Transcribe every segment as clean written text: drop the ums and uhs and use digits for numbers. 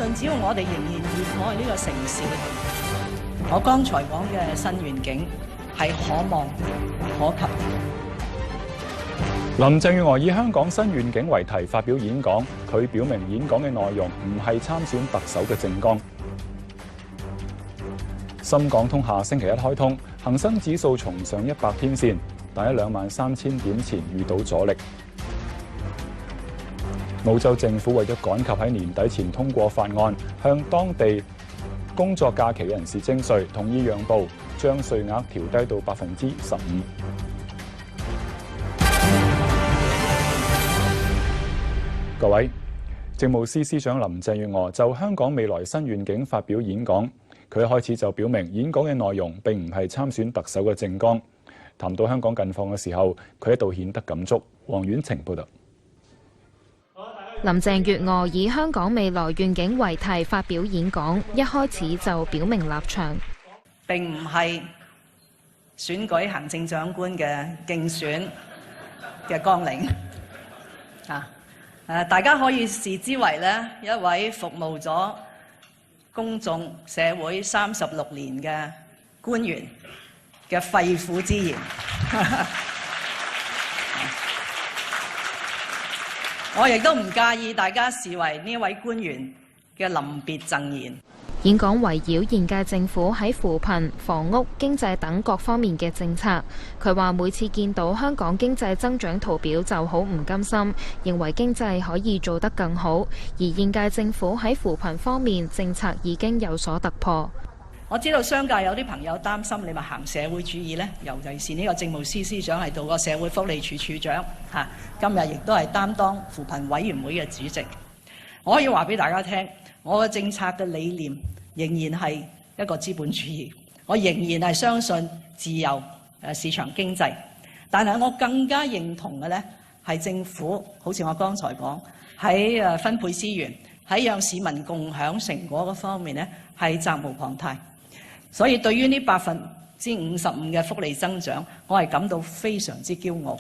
信只要我哋仍然熱愛呢個城市，我剛才講嘅新願景係可望可及。林鄭月娥以香港新願景為題發表演講，佢表明演講嘅內容唔係參選特首嘅政綱。深港通下星期一開通，恒生指數重上100天線，但喺23000點前遇到阻力。澳洲政府為咗趕及喺年底前通過法案，向當地工作假期人士徵稅，同意讓步，將稅額調低到15%。各位，政務司司長林鄭月娥就香港未來新願景發表演講。佢一開始就表明，演講嘅內容並唔係參選特首嘅政綱。談到香港近況嘅時候，佢一度顯得感觸。黃婉晴報道。林鄭月娥以香港未來願景為題發表演講，一開始就表明立場，並唔係選舉行政長官嘅競選嘅綱領。大家可以視之為咧一位服務咗公眾社會36年嘅官員嘅肺腑之言。我亦都唔介意大家視為呢位官員嘅臨別贈言。演講圍繞現屆政府喺扶貧、房屋、經濟等各方面嘅政策。佢話每次見到香港經濟增長圖表就好唔甘心，認為經濟可以做得更好。而現屆政府喺扶貧方面政策已經有所突破。我知道商界有啲朋友擔心你咪行社會主義呢，尤其是呢個政務司司長係做過社會福利署署長，今日亦都係擔當扶貧委員會嘅主席。我可以話俾大家聽，我嘅政策嘅理念仍然係一個資本主義，我仍然係相信自由市場經濟，但係我更加認同嘅呢係政府，好似我剛才講喺分配資源、喺讓市民共享成果嗰方面呢係責無旁貸。所以對於呢55%嘅福利增長，我係感到非常之驕傲。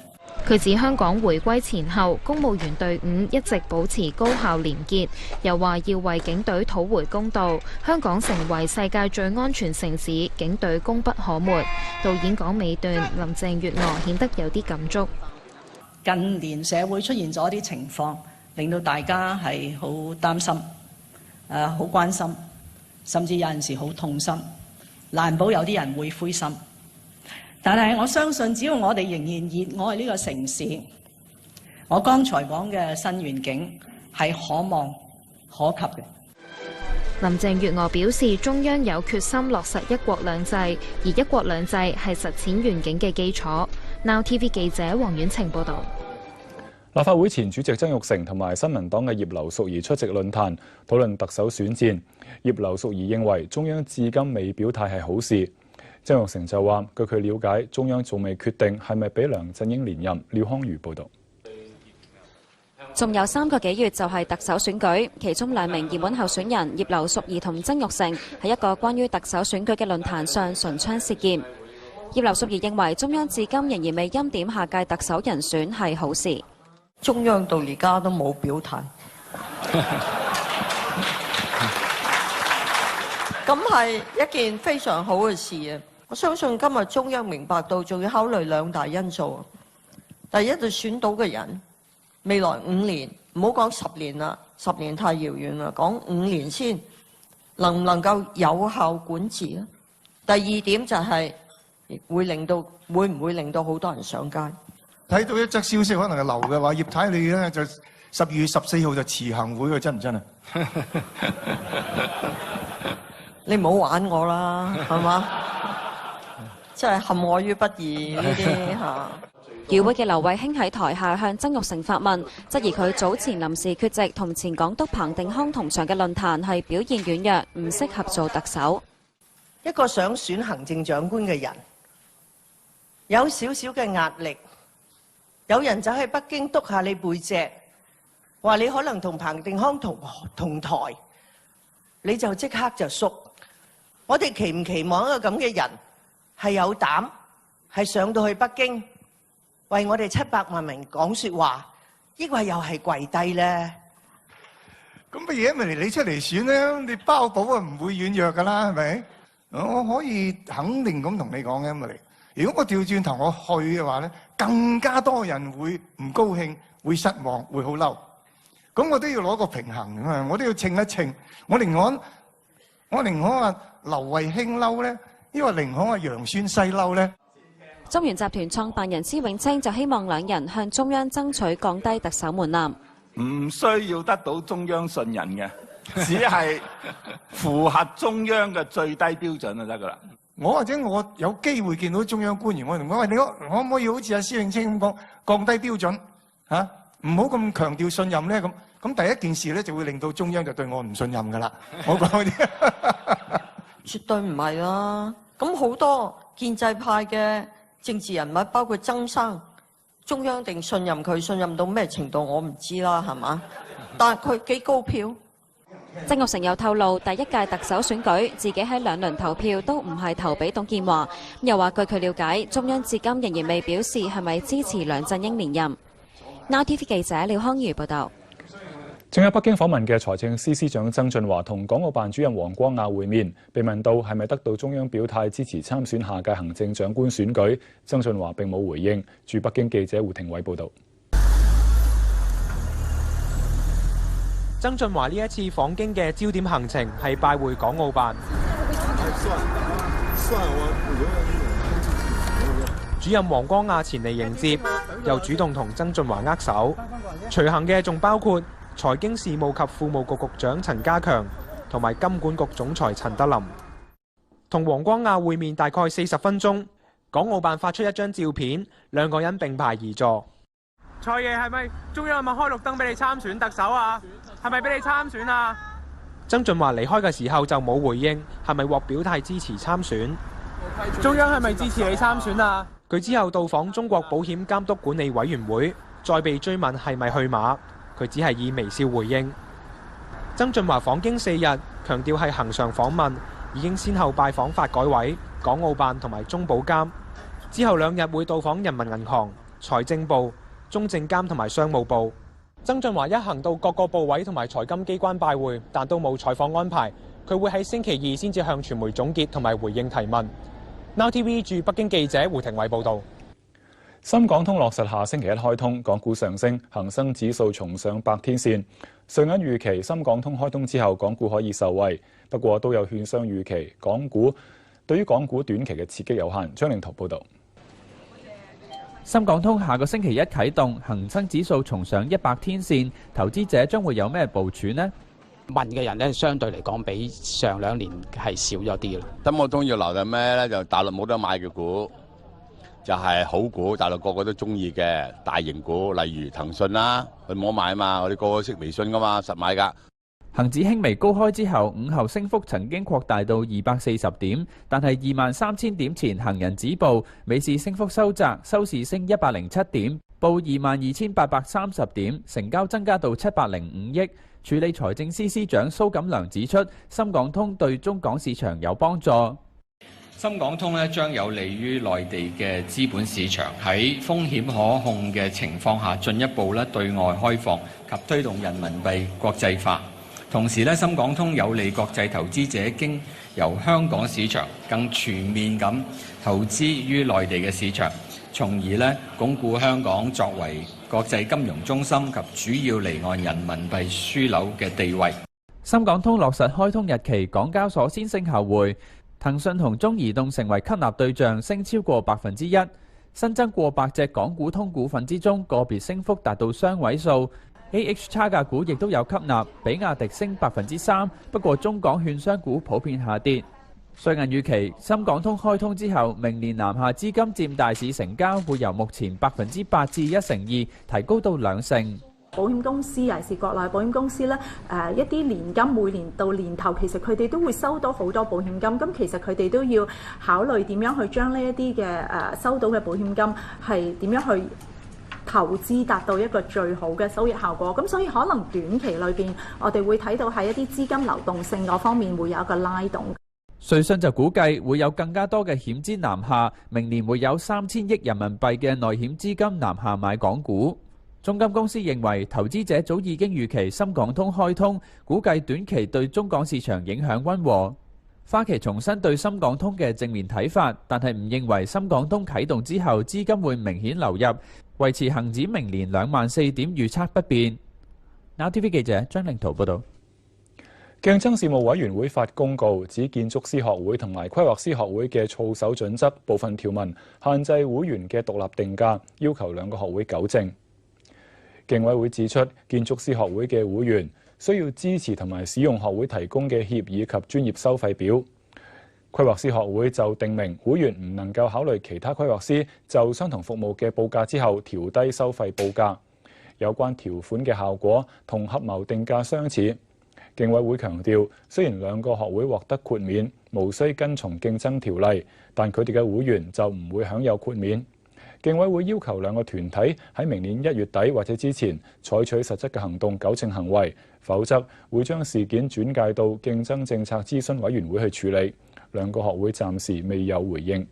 佢指香港回歸前後，公務員隊伍一直保持高效廉潔，又話要為警隊討回公道。香港成為世界最安全城市，警隊功不可沒。到演講尾段，林鄭月娥顯得有啲感觸。近年社會出現咗啲情況，令到大家係好擔心，好關心，甚至有陣時好痛心。難保有啲人會灰心，但係我相信只要我哋仍然熱愛呢個城市，我剛才講嘅新願景係可望可及嘅。林鄭月娥表示，中央有決心落實一國兩制，而一國兩制係實踐願景嘅基礎。Now TV 記者黃婉晴報道。立法會前主席曾鈺成同埋新民黨嘅葉劉淑儀出席論壇，討論特首選戰。葉劉淑儀認為中央至今未表態係好事。曾鈺成就話：據佢了解，中央仲未決定係咪俾梁振英連任。廖康瑜報導。仲有3個幾月就係特首選舉，其中2名熱門候選人葉劉淑儀同曾鈺成喺一個關於特首選舉嘅論壇上唇槍舌劍。葉劉淑儀認為中央至今仍然未欽點下屆特首人選係好事。中央到而家都冇表態，咁係一件非常好嘅事啊！我相信今日中央明白到，仲要考慮2大因素。第一就選到嘅人，未來5年，唔好講10年啦，10年太遙遠啦，講5年先能唔能夠有效管治啊？第二點就係會唔會令到好多人上街？睇到一則消息，可能係流嘅話，葉太你咧就12月14號就辭行會嘅，真唔真啊？你唔好玩我啦，係嘛？真係陷我於不義呢啲嚇。與會嘅劉慧卿喺台下向曾鈺成發問，質疑佢早前臨時缺席同前港督彭定康同場嘅論壇係表現軟弱，唔適合做特首。一個想選行政長官嘅人，有少少嘅壓力。有人走去北京督下你背脊，話你可能同彭定康同台，你就即刻就縮。我哋期唔期望一個咁嘅人係有膽，係上到去北京為我哋700萬人講説話，抑或又係跪低呢？咁乜嘢咪嚟你出嚟選咧？你包保啊唔會軟弱㗎啦，係咪？我可以肯定咁同你講嘅咁嚟。如果我調轉頭我去嘅話咧，更加多人會唔高興，會失望，會好嬲。咁我都要攞個平衡㗎嘛，我都要稱一稱。我寧可話劉慧卿嬲咧，因為寧可話楊宣西嬲咧。中原集團創辦人施永青就希望兩人向中央爭取降低特首門檻。唔需要得到中央信任嘅，只係符合中央嘅最低標準就得㗎啦。我或者我有機會見到中央官員，我同佢話：你可唔可以好似阿施永青咁講，降低標準嚇，唔好咁強調信任咧？咁第一件事咧就會令到中央就對我唔信任㗎啦。我講啲絕對唔係啦。咁好多建制派嘅政治人物，包括曾生，中央定信任佢，信任到咩程度我唔知啦，係嘛？但係佢幾高票。曾鈺成又透露，第一屆特首選舉自己喺2輪投票都唔係投俾董建華，又話據佢了解，中央至今仍然未表示係咪支持梁振英連任。Now TV 記者廖康瑜報導。正喺北京訪問嘅財政司司長曾俊華同港澳辦主任黃光亞會面，被問到係咪得到中央表態支持參選下屆行政長官選舉，曾俊華並冇回應。駐北京記者胡廷偉報導。曾俊華呢一次訪京嘅焦點行程係拜會港澳辦。主任黃光亞前嚟迎接，又主動同曾俊華握手。隨行嘅仲包括財經事務及庫務局局長陳家強同埋金管局總裁陳德霖。同黃光亞會面大概40分鐘，港澳辦發出一張照片，兩個人並排而坐。財爺係咪中央係咪開綠燈俾你參選特首啊？係咪俾你參選啊？曾俊華離開嘅時候就冇回應，係咪獲表態支持參選？中央係咪支持你參選啊？佢之後到訪中國保險監督管理委員會，再被追問係咪去馬，佢只係以微笑回應。曾俊華訪京4日，強調係恆常訪問，已經先後拜訪發改委、港澳辦同埋中保監，之後2日會到訪人民銀行、財政部、中證監同埋商務部。曾俊華一行到各個部委同埋財金機關拜會，但都冇採訪安排。佢會喺星期2先至向傳媒總結同埋回應提問。Now TV 駐北京記者胡廷偉報導。深港通落實下星期一開通，港股上升，恒生指數重上100天線。瑞銀預期深港通開通之後，港股可以受惠，不過都有券商預期對於港股短期嘅刺激有限。張令圖報導。深港通下個星期一啟動，恒生指數重上100天線，投資者將會有咩部署呢？問嘅人咧，相對嚟講比上2年係少咗啲啦。深港通要留嘅咩咧？就大陸冇得買嘅股，就係好股，大陸個個都中意嘅大型股，例如騰訊啦，佢冇買啊嘛，我哋個個識微信噶嘛，實買㗎。恒指輕微高開之後，午後升幅曾經擴大到240點，但係23,000點前行人止步，尾市升幅收窄，收市升107點，報22,830點，成交增加到705億。處理財政司司長蘇錦樑指出，深港通對中港市場有幫助。深港通咧將有利於內地嘅資本市場喺風險可控嘅情況下，進一步咧對外開放及推動人民幣國際化。同時咧，深港通有利國際投資者經由香港市場更全面咁投資於內地嘅市場，從而咧鞏固香港作為國際金融中心及主要離岸人民幣樞紐嘅地位。深港通落實開通日期，港交所先升後回，騰訊同中移動成為吸納對象，升超過1%。新增過百隻港股通股份之中，個別升幅達到雙位數。AH 差價股亦都有吸納，比亞迪升3%，不過中港券商股普遍下跌。瑞銀預期深港通開通之後，明年南下資金佔大市成交會由目前8%至1%2，提高到2%。保險公司尤其是國內保險公司咧，一啲年金每年到年頭，其實佢哋都會收到好多保險金，咁其實佢哋都要考慮點樣去將呢一啲嘅收到嘅保險金係點樣去投資達到一個最好嘅收益效果，咁所以可能短期裏邊我哋會睇到喺一啲資金流動性嗰方面會有一個拉動。瑞信就估計會有更加多嘅險資南下，明年會有3000億人民幣嘅內險資金南下買港股。中金公司認為，投資者早已經預期深港通開通，估計短期對中港市場影響溫和。花旗重申對深港通嘅正面睇法，但係唔認為深港通啟動之後資金會明顯流入，維持恒指明年24000點預測不變。Now TV 記者張令圖報導。競爭事務委員會發公告，指建築師學會同埋規劃師學會嘅操守準則部分條文限制會員嘅獨立定價，要求兩個學會糾正。競委會指出，建築師學會嘅會員需要支持同埋使用學會提供嘅協議及專業收費表。規劃師學會就訂明，會員唔能夠考慮其他規劃師就相同服務嘅報價之後調低收費報價。有關條款嘅效果同合謀定價相似。競委會強調，雖然兩個學會獲得豁免，無需跟從競爭條例，但佢哋嘅會員就唔會享有豁免。競委會要求兩個團體喺明年1月底或者之前採取實質嘅行動糾正行為，否則會將事件轉介到競爭政策諮詢委員會去處理。兩個學會暫時未有回應。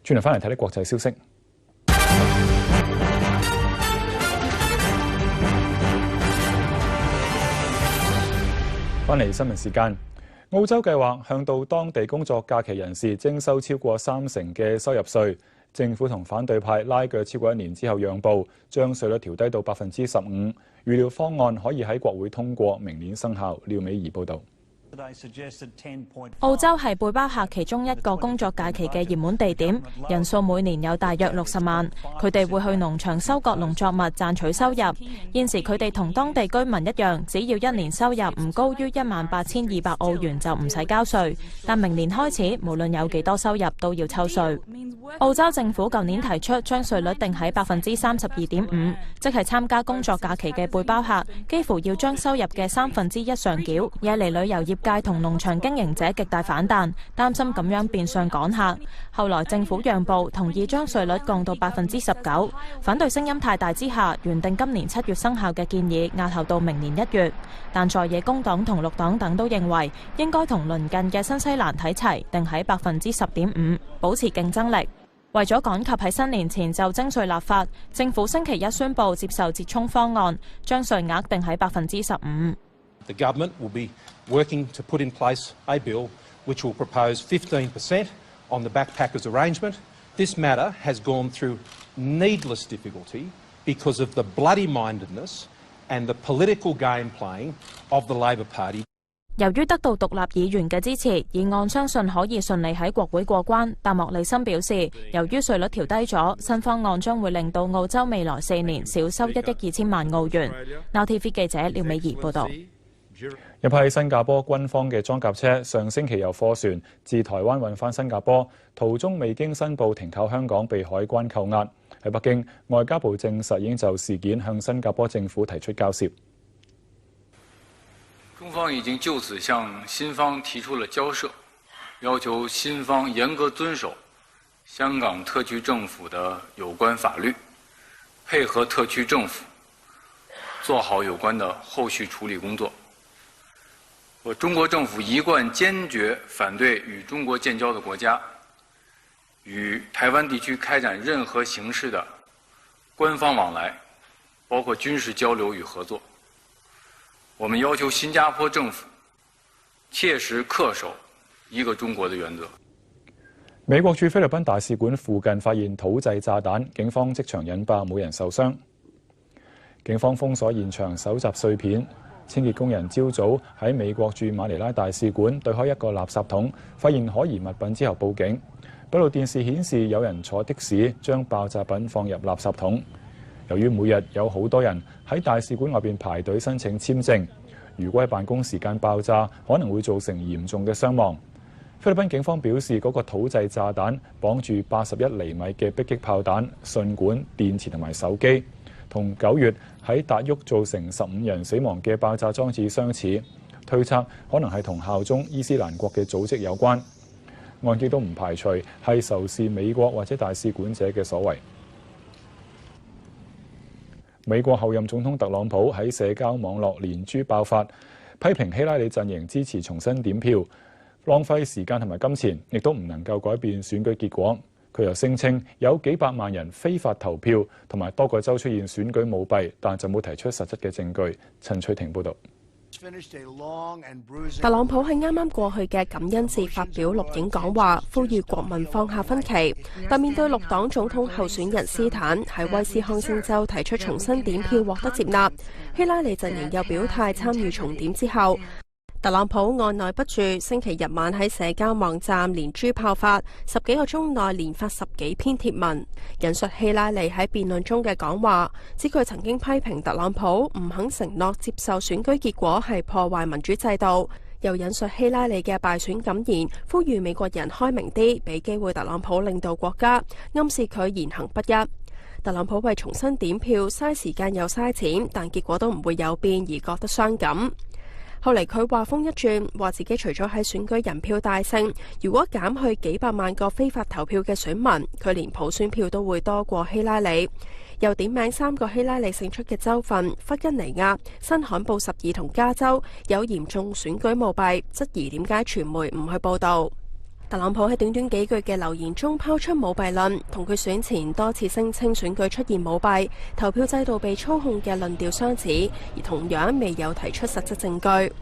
轉頭翻嚟睇啲國際消息。翻嚟新聞時間。澳洲計劃向到當地工作假期人士徵收超過30%嘅收入稅。政府同反對派拉鋸超過1年之後讓步，將稅率調低到15%。預料方案可以喺國會通過，明年生效。廖美儀報導。澳洲係背包客其中一個工作假期嘅熱門地點，人數每年有大約60萬。佢哋會去農場收割農作物賺取收入。現時佢哋同當地居民一樣，只要1年收入唔高於18200澳元就唔使交稅。但明年開始，無論有幾多收入都要抽稅。澳洲政府舊年提出將稅率定喺32.5%，即係參加工作假期嘅背包客幾乎要將收入嘅1/3上繳，惹嚟旅遊業界同農場經營者極大反彈，擔心咁樣變相趕客。後來政府讓步，同意將稅率降到19%。反對聲音太大之下，原定今年7月生效嘅建議押後到明年1月。但在野工黨同綠黨等都認為應該同鄰近嘅新西蘭睇齊，定喺10.5%，保持競爭力。為咗趕及喺新年前就徵稅立法，政府星期一宣布接受折衷方案，將稅額定喺15%。The government will be working to put in place a bill which will propose 15% on the backpackers arrangement. This matter has gone through needless difficulty because of the bloody-mindedness and the political game playing of the Labor Party. 由於得到獨立議員嘅支持，議案相信可以順利喺國會過關。但莫里森表示，由於稅率調低咗，新方案將會令到澳洲未來4年少收1億2千萬澳元。Now TV 記者廖美儀報導。一批新加坡軍方嘅裝甲車上星期由貨船自台灣運返新加坡，途中未經申報停靠香港，被海關扣押。喺北京，外交部證實已經就事件向新加坡政府提出交涉。中方已經就此向新方提出了交涉，要求新方嚴格遵守香港特區政府的有關法律，配合特區政府做好有關的後續處理工作。中國政府一貫堅決反對與中國建交的國家與台灣地區開展任何形式的官方往來，包括軍事交流與合作。我們要求新加坡政府切實恪守一個中國的原則。美國駐菲律賓大使館附近發現土製炸彈，警方即場引爆，冇人受傷。警方封鎖現場，搜集碎片。清潔工人朝早喺美國駐馬尼拉大使館對開一個垃圾桶，發現可疑物品之後報警。閉路電視顯示有人坐的士將爆炸品放入垃圾桶。由於每日有好多人喺大使館外邊排隊申請簽證，如果喺辦公時間爆炸，可能會造成嚴重嘅傷亡。菲律賓警方表示，嗰個土製炸彈綁住81厘米嘅迫擊炮彈、信管、電池同埋手機，同9月喺達沃造成15人死亡嘅爆炸裝置相似，推測可能係同效忠伊斯蘭國嘅組織有關。案件都唔排除係仇視美國或者大使館者嘅所為。美國後任總統特朗普喺社交網絡連珠爆發，批評希拉里陣營支持重新點票，浪費時間同埋金錢，亦都唔能夠改變選舉結果。佢又聲稱有幾百萬人非法投票，同埋多個州出現選舉舞弊，但就冇提出實質嘅證據。陳翠婷報導。特朗普喺啱啱過去嘅感恩節發表錄影講話，呼籲國民放下分歧。但面對綠黨總統候選人斯坦喺威斯康星州提出重新點票獲得接納，希拉里陣營又表態參與重點之後，特朗普按捺不住，星期日晚喺社交網站連珠炮發，10幾個鐘內連發10幾篇貼文，引述希拉里喺辯論中嘅講話，指佢曾經批評特朗普唔肯承諾接受選舉結果係破壞民主制度，又引述希拉里嘅敗選感言，呼籲美國人開明啲，俾機會特朗普領導國家，暗示佢言行不一。特朗普為重新點票嘥時間又嘥錢，但結果都唔會有變而覺得傷感。後嚟佢話風一轉，話自己除咗喺選舉人票大勝，如果減去幾百萬個非法投票嘅選民，佢連普選票都會多過希拉里。又點名3個希拉里勝出嘅州份：弗吉尼亞、新罕布什爾同加州有嚴重選舉舞弊，質疑點解傳媒唔去報導。特朗普喺短短幾句嘅留言中拋出舞弊論，同佢選前多次聲稱選舉出現舞弊、投票制度被操控嘅論調相似，而同樣未有提出實質證據。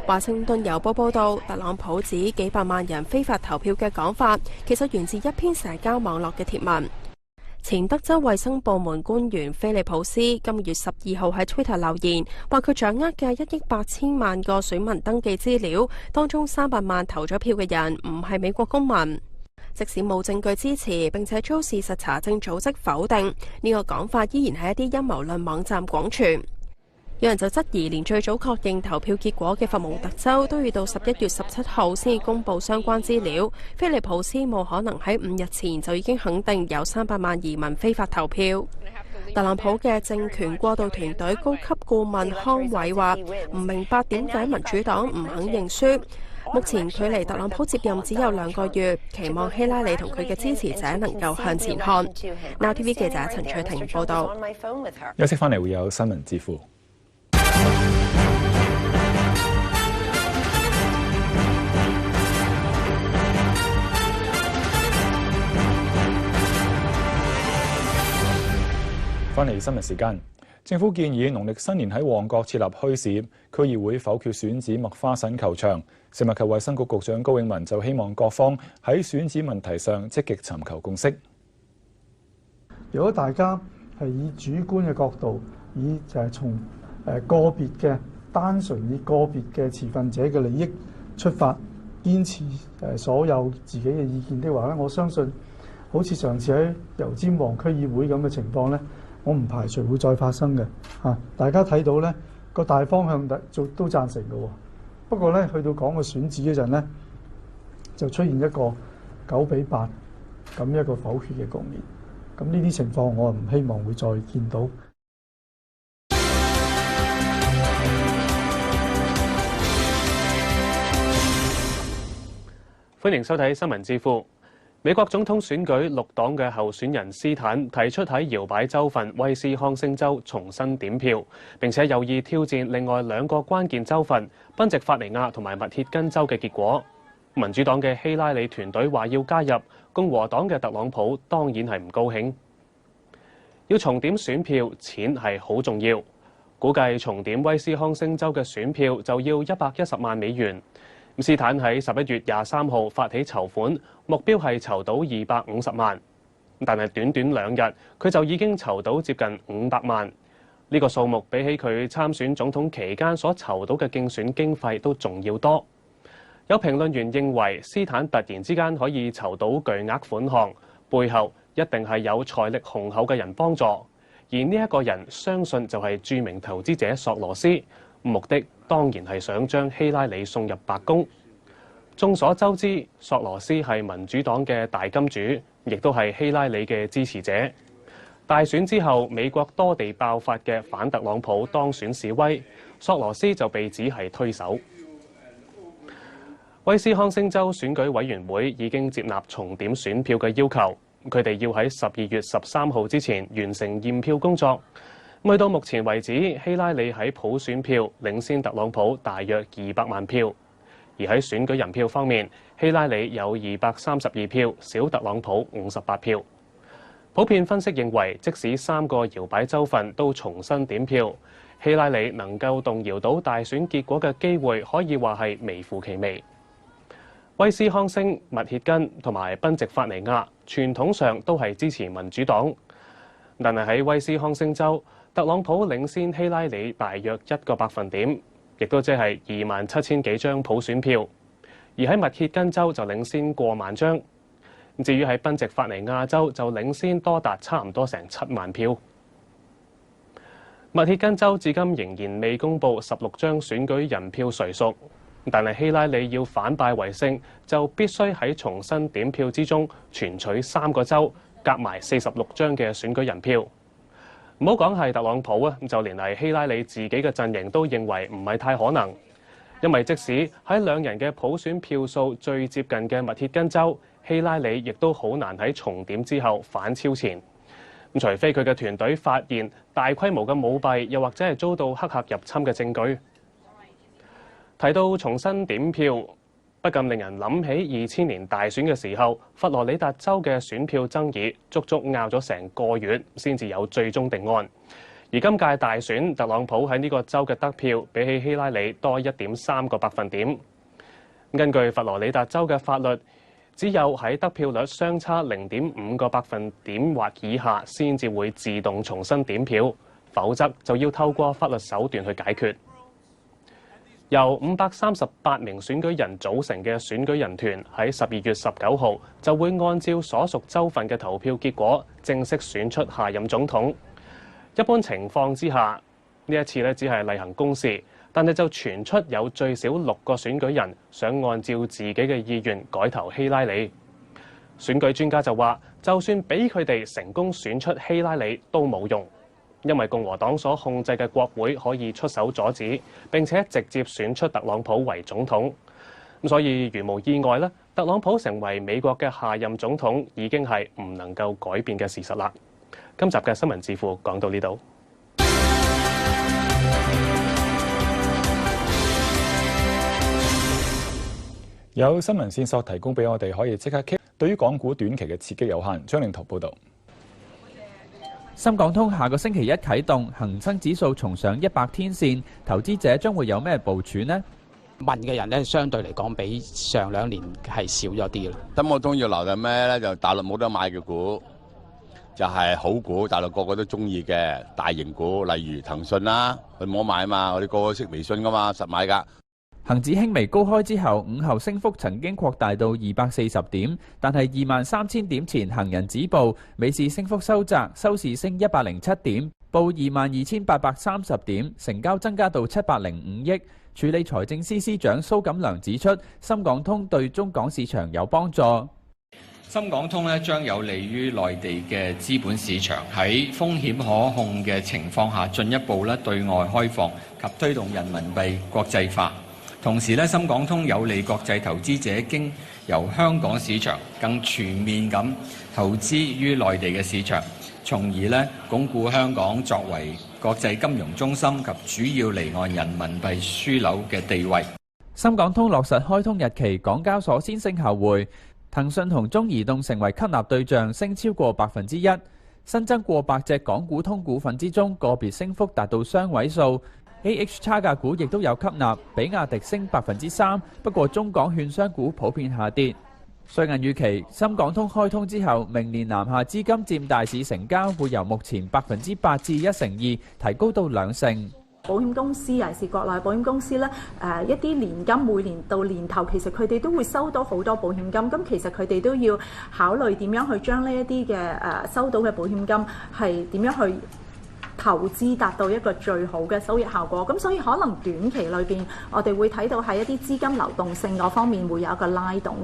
華盛頓郵報報導，特朗普指幾百萬人非法投票嘅講法，其實源自一篇社交網絡嘅貼文。前德州衛生部門官員菲利普斯今個月12號喺 Twitter 留言，話佢掌握嘅1億8千萬個選民登記資料當中300萬投咗票嘅人唔係美國公民。即使冇證據支持，並且遭事實查證組織否定，呢個講法依然係一啲陰謀論網站廣傳。有人就質疑，連最早確認投票結果嘅佛蒙特州都要到11月17號先至公佈相關資料。菲利普斯冇可能喺5日前就已經肯定有300萬移民非法投票。特朗普嘅政權過渡團隊高級顧問康偉話：唔明白點解民主黨唔肯認輸。目前距離特朗普接任只有2個月，期望希拉里同佢嘅支持者能夠向前看。Now TV 記者陳翠婷報導。休息返嚟會有新聞之父。返嚟新聞時間，政府建議農曆新年喺旺角設立墟市，區議會否決選址麥花臣球場。食物及衛生局局長高永文就希望各方喺選址問題上積極尋求共識。如果大家係以主觀嘅角度，以就係從個別嘅單純以個別嘅持份者嘅利益出發，堅持所有自己嘅意見的話咧，我相信好似上次喺油尖旺區議會咁嘅情況咧，我唔排除會再發生嘅嚇。大家睇到咧個大方向都贊成嘅喎，不過咧去到講個選址嗰陣咧，就出現一個9比8咁一個否決嘅局面。咁呢啲情況我唔希望會再見到。歡迎收睇新聞智庫。美國總統選舉綠黨嘅候選人斯坦提出喺搖擺州份威斯康星州重新點票，並且有意挑戰另外2個關鍵州份賓夕法尼亞同埋密歇根州嘅結果。民主黨嘅希拉里團隊話要加入，共和黨嘅特朗普當然係唔高興。要重點選票，錢係好重要。估計重點威斯康星州嘅選票就要110萬美元。斯坦喺11月23號發起籌款，目標係籌到250萬，但係短短2日，佢就已經籌到接近500萬。呢個數目比起佢參選總統期間所籌到嘅競選經費都仲要多。有評論員認為，斯坦突然之間可以籌到巨額款項，背後一定係有財力雄厚嘅人幫助，而呢一個人相信就係著名投資者索羅斯。目的當然係想將希拉里送入白宮。眾所周知，索羅斯係民主黨嘅大金主，亦都係希拉里嘅支持者。大選之後，美國多地爆發嘅反特朗普當選示威，索羅斯就被指係推手。威斯康星州選舉委員會已經接納重點選票嘅要求，佢哋要喺12月13號之前完成驗票工作。去到目前為止，希拉里喺普選票領先特朗普大約200萬票。而喺選舉人票方面，希拉里有232票，少特朗普58票。普遍分析認為，即使3個搖擺州份都重新點票，希拉里能夠動搖到大選結果嘅機會，可以話係微乎其微。威斯康星、密歇根同埋賓夕法尼亞傳統上都係支持民主黨，但係喺威斯康星州，特朗普領先希拉里大約1個百分點，亦都即係27000幾張普選票；而喺密歇根州就領先過萬張。至於喺賓夕法尼亞州就領先多達差唔多成7萬票。密歇根州至今仍然未公布16張選舉人票誰屬，但係希拉里要反敗為勝，就必須喺重新點票之中全取3個州，夾埋46張嘅選舉人票。唔好講係特朗普啊，就連係希拉里自己嘅陣營都認為唔係太可能，因為即使喺兩人嘅普選票數最接近嘅密歇根州，希拉里亦都好難喺重點之後反超前。除非佢嘅團隊發現大規模嘅舞弊，又或者係遭到黑客入侵嘅證據。提到重新點票，不禁令人諗起2000年大選嘅時候，佛羅里達州嘅選票爭議，足足拗咗成個月先至有最終定案。而今屆大選，特朗普喺呢個州嘅得票比起希拉里多1.3個百分點。根據佛羅里達州嘅法律，只有喺得票率相差0.5個百分點或以下，先至會自動重新點票，否則就要透過法律手段去解決。由538名選舉人組成嘅選舉人團喺12月19號就會按照所屬州份嘅投票結果正式選出下任總統。一般情況之下，呢一次只係例行公事，但係就傳出有最少6個選舉人想按照自己嘅意願改投希拉里。選舉專家就話，就算俾佢哋成功選出希拉里都冇用，因為共和黨所控制嘅國會可以出手阻止，並且直接選出特朗普為總統。所以如無意外咧，特朗普成為美國嘅下任總統已經係唔能夠改變嘅事實啦。今集嘅新聞智庫講到呢度。有新聞線索提供俾我哋，可以即刻傾。對於港股短期嘅刺激有限。張令圖報導。深港通下個星期一啟動，恒生指數重上100天線，投資者將會有咩部署呢？問嘅人咧，相對嚟講比上2年係少咗啲啦。深港通要留嘅咩咧？就大陸冇得買嘅股，就係好股，大陸個個都中意嘅大型股，例如騰訊啦，佢冇買啊嘛，我哋個個識微信噶嘛，實買㗎。恒指輕微高開之後，午後升幅曾經擴大到240點，但係23000點前行人止步，尾市升幅收窄，收市升107點，報22830點，成交增加到705億。處理財政司司長蘇錦樑指出，深港通對中港市場有幫助。深港通將有利於內地嘅資本市場喺風險可控嘅情況下，進一步對外開放及推動人民幣國際化。同時深港通有利國際投資者經由香港市場更全面咁投資於內地嘅市場，從而鞏固香港作為國際金融中心及主要離岸人民幣樞紐嘅地位。深港通落實開通日期，港交所先升後回，騰訊同中移動成為吸納對象，升超過1%。新增過百隻港股通股份之中，個別升幅達到雙位數。AH 差價股亦都有吸納，比亞迪升3%，不過中港券商股普遍下跌。瑞銀預期深港通開通之後，明年南下資金佔大市成交會由目前8%至1%2，提高到2%。保險公司尤其是國內保險公司咧，一啲年金每年到年頭，其實佢哋都會收到好多保險金，咁其實佢哋都要考慮點樣去將呢一啲嘅收到嘅保險金係點樣去投資達到一個最好嘅收益效果，咁所以可能短期裏邊，我哋會睇到喺一啲資金流動性嗰方面會有一個拉動。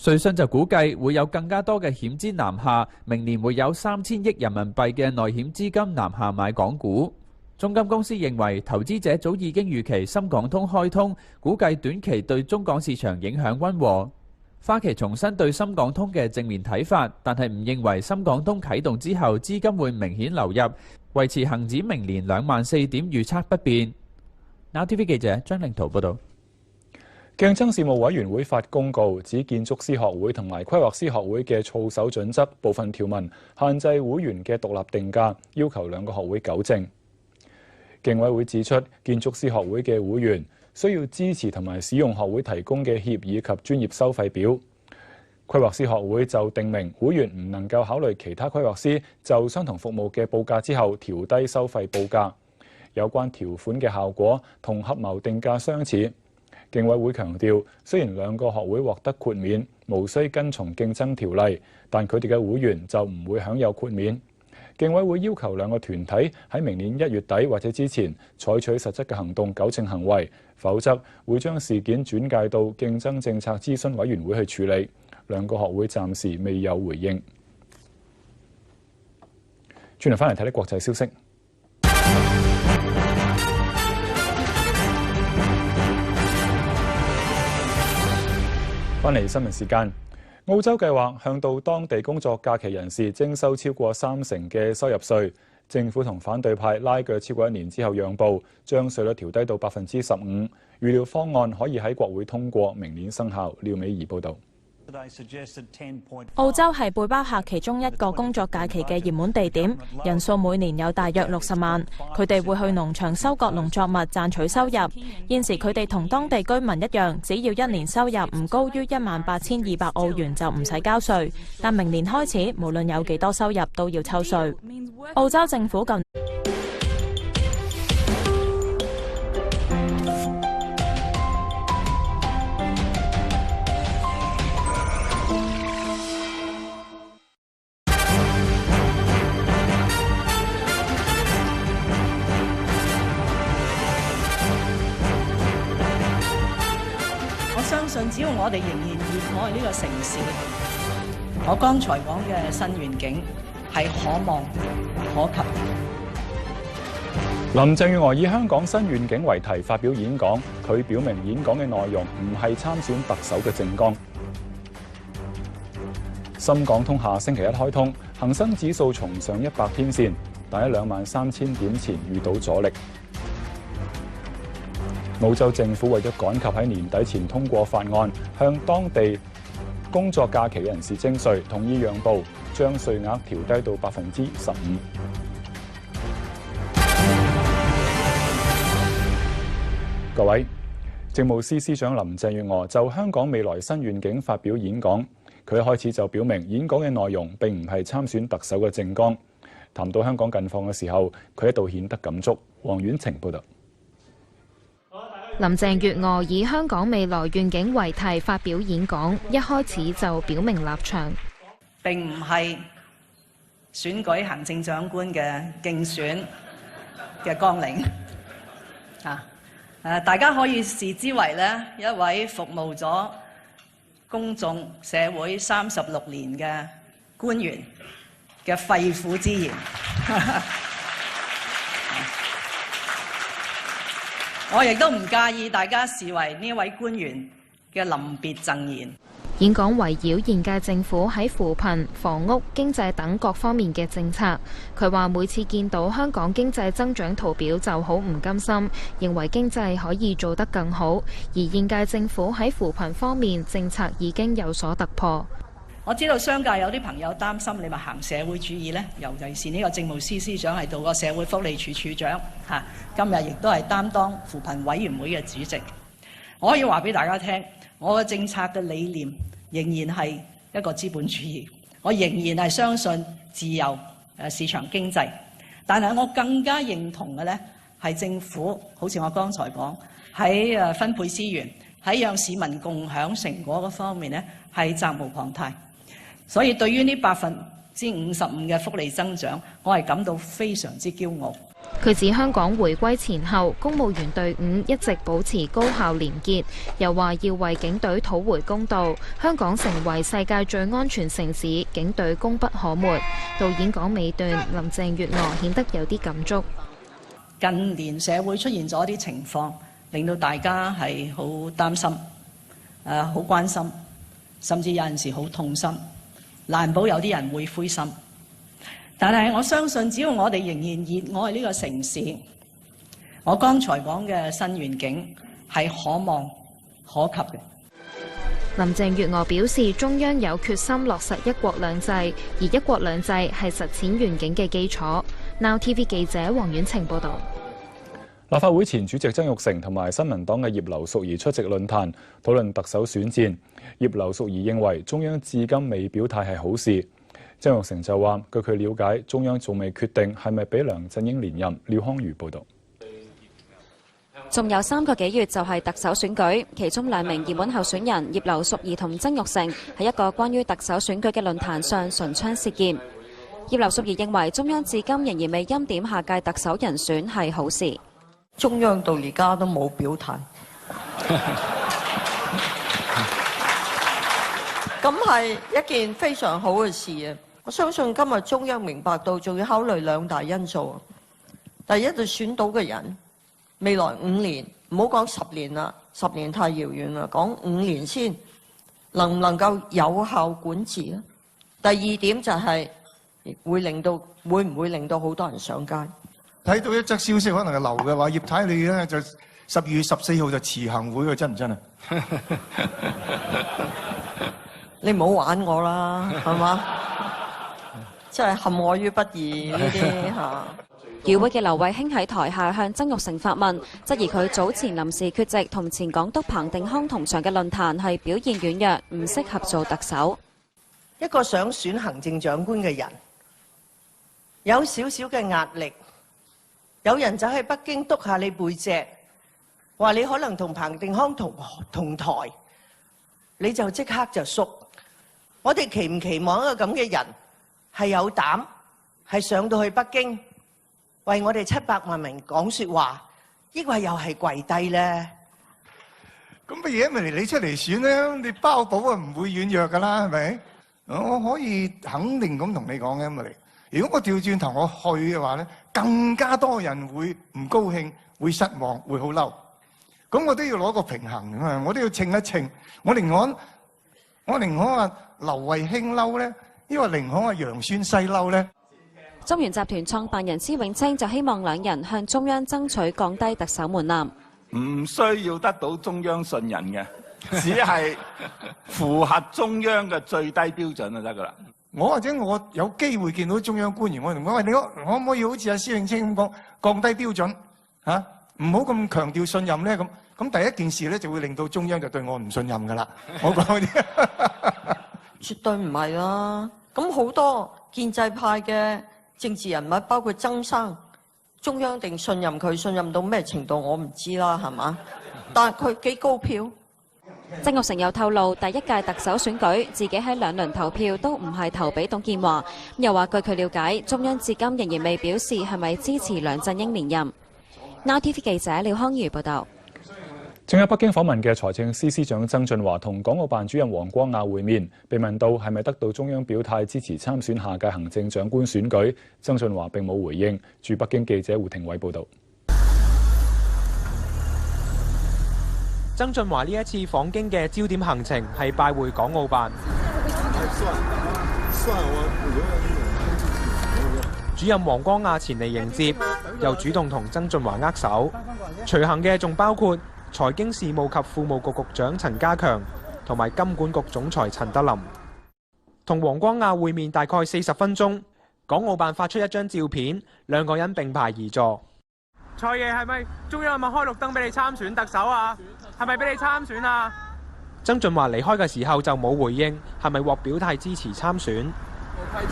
瑞信就估計會有更加多嘅險資南下，明年會有3000億人民幣嘅內險資金南下買港股。中金公司認為投資者早已經預期深港通開通，估計短期對中港市場影響溫和。花旗重申對深港通嘅正面睇法，但係唔認為深港通啟動之後資金會明顯流入，維持恒指明年24000點預測不變。Now TV 記者張令圖報道。競爭事務委員會發公告，指建築師學會同埋規劃師學會嘅操守準則部分條文限制會員嘅獨立定價，要求兩個學會糾正。競委會指出，建築師學會嘅會員需要支持同埋使用學會提供嘅協議及專業收費表。規劃師學會就訂明，會員唔能夠考慮其他規劃師就相同服務嘅報價之後調低收費報價。有關條款嘅效果同合謀定價相似。競委會強調，雖然兩個學會獲得豁免，無需跟從競爭條例，但佢哋嘅會員就唔會享有豁免。競委會要求兩個團體喺明年1月底或者之前採取實質嘅行動糾正行為，否則會將事件轉介到競爭政策諮詢委員會去處理。兩個學會暫時未有回應。轉頭翻嚟睇啲國際消息。翻嚟新聞時間，澳洲計劃向到當地工作假期人士徵收超過30%嘅收入稅。政府同反對派拉鋸超過1年之後讓步，將稅率調低到15%。預料方案可以喺國會通過，明年生效。廖美儀報導。澳洲係背包客其中一個工作假期嘅熱門地點，人數每年有大約60萬。佢哋會去農場收割農作物賺取收入。現時佢哋同當地居民一樣，只要1年收入唔高於18,200澳元就唔使交稅。但明年開始，無論有幾多收入都要抽稅。澳洲政府近只要我哋仍然熱愛呢個城市，我剛才講嘅新願景係可望可及。林鄭月娥以香港新願景為題發表演講，佢表明演講嘅內容唔係參選特首嘅政綱。深港通下星期一開通，恒生指數重上100天線，但喺23,000點前遇到阻力。澳洲政府為咗趕及喺年底前通過法案，向當地工作假期人士徵稅，同意讓步，將稅額調低到15%。各位，政務司司長林鄭月娥就香港未來新願景發表演講，佢一開始就表明演講嘅內容並唔係參選特首嘅政綱。談到香港近況嘅時候，佢一度顯得感觸。黃婉晴報道。林鄭月娥以香港未來願景為題發表演講，一開始就表明立場，並唔係選舉行政長官嘅競選嘅綱領大家可以視之為咧一位服務咗公眾社會36年嘅官員嘅肺腑之言。我亦都唔介意大家視為呢位官員嘅臨別贈言。演講圍繞現屆政府喺扶貧、房屋、經濟等各方面嘅政策。佢話每次見到香港經濟增長圖表就好唔甘心，認為經濟可以做得更好。而現屆政府喺扶貧方面政策已經有所突破。我知道商界有啲朋友擔心你話行社會主義呢，尤其是呢個政務司司長係做個社會福利署署長今日亦都係擔當扶貧委員會嘅主席。我可以話俾大家聽，我嘅政策嘅理念仍然係一個資本主義，我仍然係相信自由市場經濟，但係我更加認同嘅呢係政府好似我剛才講喺分配資源，喺讓市民共享成果嗰方面呢係責無旁貸。所以對於呢55%嘅福利增長，我係感到非常之驕傲。佢指香港回歸前後，公務員隊伍一直保持高效廉潔，又話要為警隊討回公道。香港成為世界最安全城市，警隊功不可沒。到演講尾段，林鄭月娥顯得有啲感觸。近年社會出現咗啲情況，令到大家係好擔心，好關心，甚至有陣時好痛心。難保有啲人會灰心，但係我相信只要我哋仍然熱愛呢個城市，我剛才講嘅新願景係可望可及嘅。林鄭月娥表示，中央有決心落實一國兩制，而一國兩制係實踐願景嘅基礎。Now TV 記者黃婉晴報導。立法會前主席曾鈺成同埋新民黨嘅葉劉淑儀出席論壇，討論特首選戰。葉劉淑儀認為中央至今未表態係好事。曾鈺成就話：據佢了解，中央仲未決定係咪俾梁振英連任。廖康瑜報導。仲有3個幾月就係特首選舉，其中2名熱門候選人葉劉淑儀同曾鈺成喺一個關於特首選舉嘅論壇上唇槍舌劍。葉劉淑儀認為中央至今仍然未欽點下屆特首人選係好事。中央到而家都冇表態，咁係一件非常好嘅事啊！我相信今日中央明白到，仲要考慮2大因素。第一，就選到嘅人，未來5年，唔好講10年啦，10年太遙遠啦，講5年先能唔能夠有效管治咧？第二點就係會唔會令到好多人上街？睇到一則消息，可能係流嘅話，葉太你咧就12月14號就辭行會嘅，真唔真啊？你唔好玩我啦，係嘛？真係陷我於不義呢啲嚇。與會嘅劉慧卿喺台下向曾鈺成發問，質疑佢早前臨時缺席同前港督彭定康同場嘅論壇係表現軟弱，唔適合做特首。一個想選行政長官嘅人，有少少嘅壓力。有人就喺北京督下你背脊，話你可能同彭定康同台，你就即刻就縮。我哋期唔期望一個咁嘅人係有膽，係上到去北京為我哋700萬民講説話，抑或又係跪低咧？咁乜嘢咪嚟你出嚟選咧？你包保啊唔會軟弱噶啦，係咪？我可以肯定咁同你講嘅，咁嚟。如果我調轉頭我去嘅話咧，更加多人會唔高興，會失望，會好嬲。咁我都要攞個平衡啊！我都要稱一稱。我寧可話劉慧卿嬲咧，因為寧可話楊宣西嬲咧。中原集團創辦人施永青就希望2人向中央爭取降低特首門檻。唔需要得到中央信任嘅，只係符合中央嘅最低標準就得㗎啦。我或者我有機會見到中央官員，我同佢話：你可唔可以好似阿施永青咁講，降低標準嚇，唔好咁強調信任咧？咁第一件事咧就會令到中央就對我唔信任㗎啦。我講啲絕對唔係啦。咁好多建制派嘅政治人物，包括曾生，中央定信任佢，信任到咩程度我唔知啦，係嘛？但係佢幾高票。曾鈺成又透露，第1屆特首選舉自己喺2輪投票都唔係投俾董建華，又話據佢了解，中央至今仍然未表示係咪支持梁振英連任。Now TV 記者廖康瑜報導。正喺北京訪問嘅財政司司長曾俊華同港澳辦主任黃光亞會面，被問到係咪得到中央表態支持參選下屆行政長官選舉，曾俊華並冇回應。駐北京記者胡廷偉報導。曾俊華呢一次訪京嘅焦點行程係拜會港澳辦。主任黃光亞前嚟迎接，又主動同曾俊華握手。隨行嘅仲包括財經事務及庫務局局長陳家強同埋金管局總裁陳德霖。同黃光亞會面大概40分鐘，港澳辦發出一張照片，2個人並排而坐。蔡爺係咪中央係咪開綠燈俾你參選特首啊？係咪俾你參選啊？曾俊華離開嘅時候就冇回應，係咪獲表態支持參選？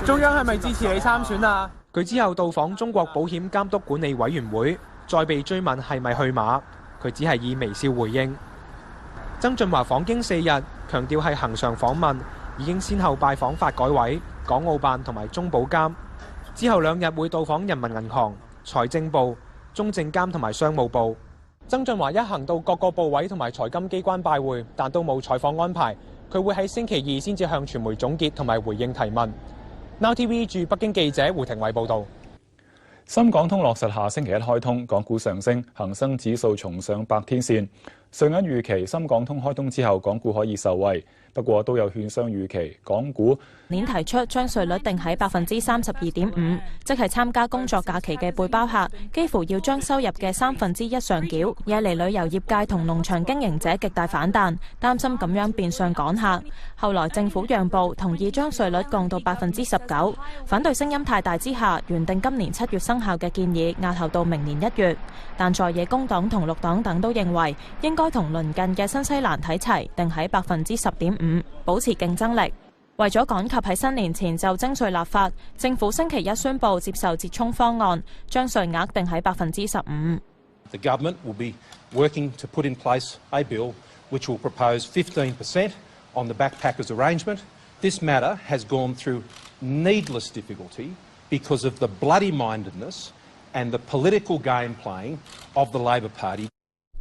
中央係咪支持你參選啊？佢之後到訪中國保險監督管理委員會，再被追問係咪去馬，佢只係以微笑回應。曾俊華訪京4日，強調係恆常訪問，已經先後拜訪發改委、港澳辦同埋中保監，之後2日會到訪人民銀行、財政部、中證監同埋商務部。曾俊華一行到各個部委同埋財金機關拜會，但都冇採訪安排。佢會喺星期2先至向傳媒總結同埋回應提問。Now TV 駐北京記者胡廷偉報導。深港通落實下星期1開通，港股上升，恒生指數重上100天線。瑞銀預期深港通開通之後，港股可以受惠。不過都有券商預期港股年提出將稅率定喺32.5%，即係參加工作假期嘅背包客幾乎要將收入嘅1/3上繳，惹嚟旅遊業界同農場經營者極大反彈，擔心咁樣變相趕客。後來政府讓步，同意將稅率降到19%。反對聲音太大之下，原定今年7月生效嘅建議押後到明年1月。但在野工黨同綠黨等都認為應該同鄰近嘅新西蘭睇齊，定喺10.5%，保持競爭力。為咗趕及喺新年前就徵稅立法，政府星期一宣布接受折衷方案，將稅額定喺15%。The government will be working to put in place a bill which will propose 15% on the backpackers arrangement. This matter has gone through needless difficulty because of the bloody-mindedness and the political game playing of the Labor Party.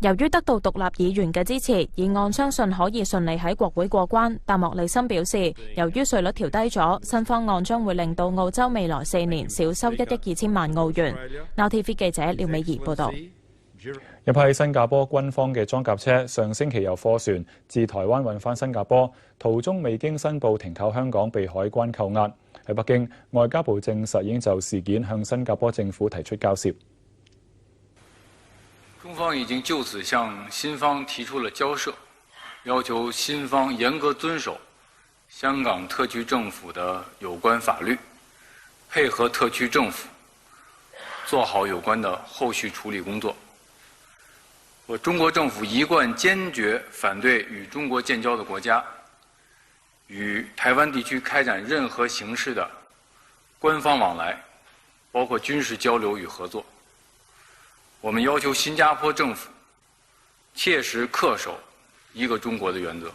由於得到獨立議員嘅支持，議案相信可以順利喺國會過關。但莫里森表示，由於稅率調低咗，新方案將會令到澳洲未來4年少收1億2千萬澳元。Now TV 記者廖美儀報導。一批新加坡軍方嘅裝甲車上星期由貨船自台灣運返新加坡，途中未經申報停靠香港，被海關扣押。喺北京，外交部證實已經就事件向新加坡政府提出交涉。中方已經就此向新方提出了交涉，要求新方嚴格遵守香港特區政府的有關法律，配合特區政府做好有關的後續處理工作。中國政府一貫堅決反對與中國建交的國家與台灣地區開展任何形式的官方往來，包括軍事交流與合作。我們要求新加坡政府切實恪守一個中國的原則。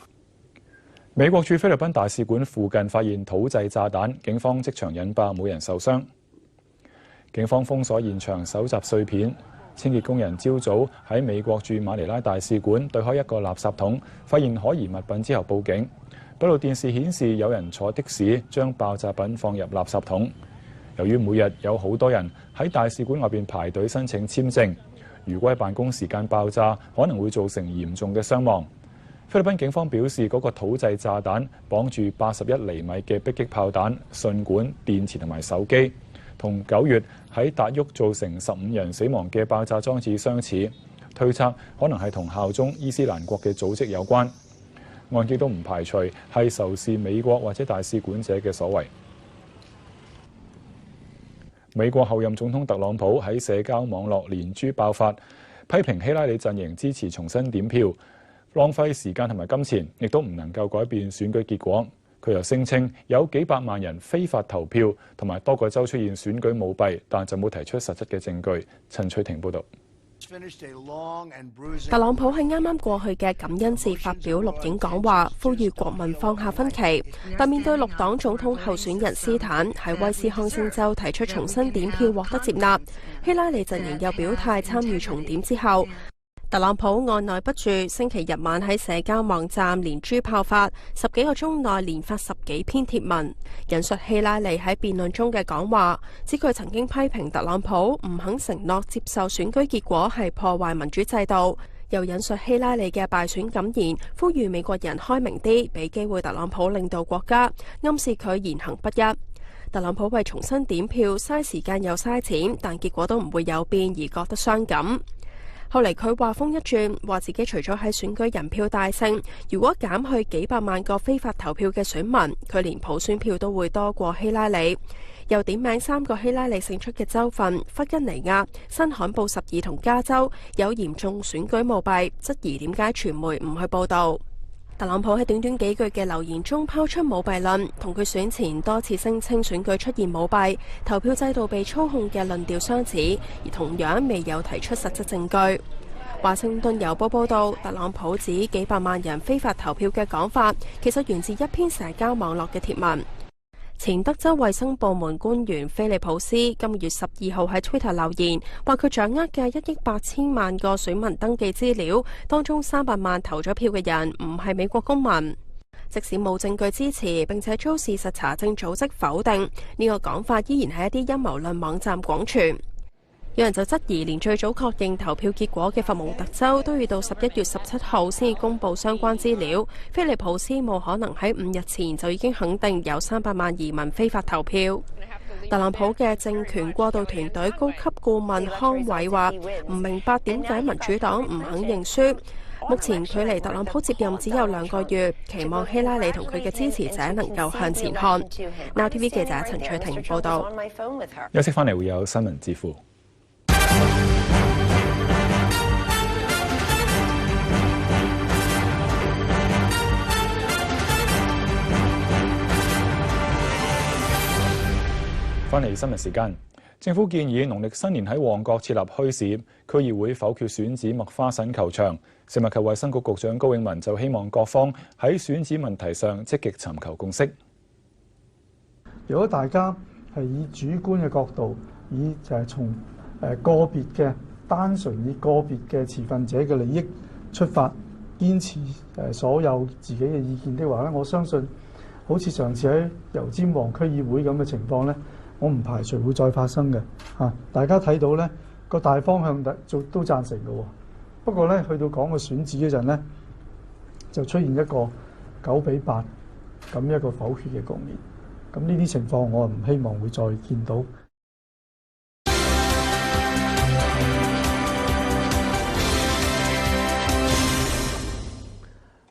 美國駐菲律賓大使館附近發現土製炸彈，警方即場引爆，冇人受傷。警方封鎖現場，搜集碎片。清潔工人朝早喺美國駐馬尼拉大使館對開一個垃圾桶，發現可疑物品之後報警。閉路電視顯示有人坐的士將爆炸品放入垃圾桶。由於每日有好多人喺大使館外邊排隊申請簽證，如果喺辦公時間爆炸，可能會造成嚴重嘅傷亡。菲律賓警方表示，嗰個土製炸彈綁住81厘米嘅迫擊炮彈、信管、電池同埋手機，同9月喺達沃造成15人死亡嘅爆炸裝置相似，推測可能係同效忠伊斯蘭國嘅組織有關。案件都唔排除係仇視美國或者大使館者嘅所為。美國後任總統特朗普喺社交網絡連珠爆發，批評希拉里陣營支持重新點票，浪費時間同埋金錢，亦都唔能夠改變選舉結果。佢又聲稱有幾百萬人非法投票，同埋多個州出現選舉舞弊，但就冇提出實質嘅證據。陳翠婷報導。特朗普喺啱啱過去嘅感恩節發表錄影講話，呼籲國民放下分歧。但面對綠黨總統候選人斯坦喺威斯康星州提出重新點票獲得接納，希拉里陣營又表態參與重點之後，特朗普按捺不住，星期日晚喺社交網站連珠炮發，10幾個鐘內連發10幾篇貼文，引述希拉里喺辯論中嘅講話，指佢曾經批評特朗普唔肯承諾接受選舉結果係破壞民主制度，又引述希拉里嘅敗選感言，呼籲美國人開明啲，俾機會特朗普領導國家，暗示佢言行不一。特朗普為重新點票嘥時間又嘥錢，但結果都唔會有變而覺得傷感。後嚟佢話風一轉，話自己除咗喺選舉人票大勝，如果減去幾百萬個非法投票嘅選民，佢連普選票都會多過希拉里。又點名3個希拉里勝出嘅州份：弗吉尼亞、新罕布什爾同加州有嚴重選舉舞弊，質疑點解傳媒唔去報導。特朗普喺短短幾句嘅留言中拋出舞弊論，同佢選前多次聲稱選舉出現舞弊、投票制度被操控嘅論調相似，而同樣未有提出實質證據。華盛頓郵報報導，特朗普指幾百萬人非法投票嘅講法，其實源自一篇社交網絡嘅貼文。前德州衛生部門官員菲利普斯今個月12號喺 Twitter 留言，話佢掌握嘅1億8千萬個選民登記資料當中300萬投咗票嘅人唔係美國公民。即使冇證據支持，並且遭事實查證組織否定，呢個講法依然係一啲陰謀論網站廣傳。有人就質疑，連最早確認投票結果嘅佛蒙特州都要到11月17號先至公佈相關資料。菲利普斯冇可能喺5日前就已經肯定有300萬移民非法投票。特朗普嘅政權過渡團隊高級顧問康偉話：唔明白點解民主黨唔肯認輸。目前距離特朗普接任只有2個月，期望希拉里同佢嘅支持者能夠向前看。Now TV 記者陳翠婷報導。休息翻嚟會有新聞之父。翻嚟新聞時間，政府建議農曆新年喺旺角設立墟市，區議會否決選址麥花臣球場。食物及衛生局局長高永文就希望各方喺選址問題上積極尋求共識。如果大家係以主觀嘅角度，以就係從個別嘅單純以個別嘅持份者嘅利益出發，堅持所有自己嘅意見的話咧，我相信好似上次喺油尖旺區議會咁嘅情況咧，我唔排除會再發生嘅嚇。大家睇到咧個大方向都贊成嘅喎，不過咧去到講個選址嗰陣咧，就出現一個9比8咁一個否決嘅局面。咁呢啲情況我唔希望會再見到。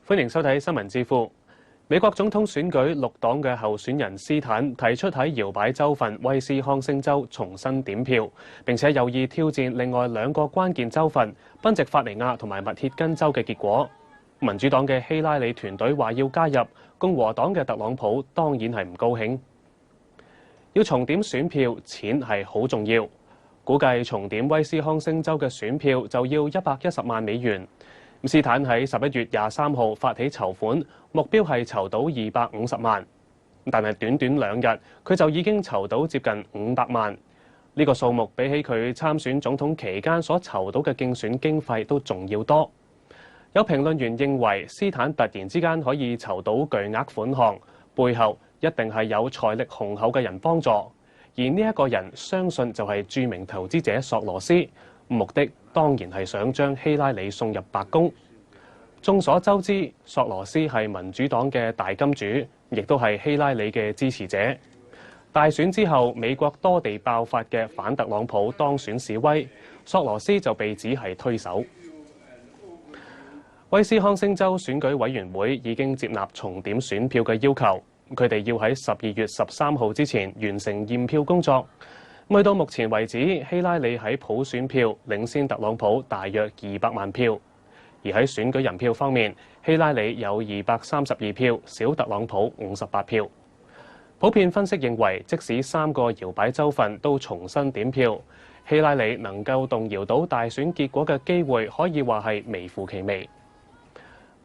歡迎收睇新聞智庫。美國總統選舉6黨嘅候選人斯坦提出喺搖擺州份威斯康星州重新點票，並且有意挑戰另外2個關鍵州份賓夕法尼亞同埋密歇根州嘅結果。民主黨嘅希拉里團隊話要加入，共和黨嘅特朗普當然係唔高興。要重點選票，錢係好重要。估計重點威斯康星州嘅選票就要110萬美元。斯坦喺11月23號發起籌款，目標係籌到250萬，但係短短2日，佢就已經籌到接近500萬。呢個數目比起佢參選總統期間所籌到嘅競選經費都仲要多。有評論員認為，斯坦突然之間可以籌到巨額款項，背後一定係有財力雄厚嘅人幫助，而呢一個人相信就係著名投資者索羅斯。目的當然係想將希拉里送入白宮。眾所周知，索羅斯係民主黨嘅大金主，亦都係希拉里嘅支持者。大選之後，美國多地爆發嘅反特朗普當選示威，索羅斯就被指係推手。威斯康星州選舉委員會已經接納重點選票嘅要求，佢哋要喺12月13號之前完成驗票工作。去到目前為止，希拉里喺普選票領先特朗普大約200萬票，而喺選舉人票方面，希拉里有232票，少特朗普58票。普遍分析認為，即使3個搖擺州份都重新點票，希拉里能夠動搖到大選結果嘅機會，可以話係微乎其微。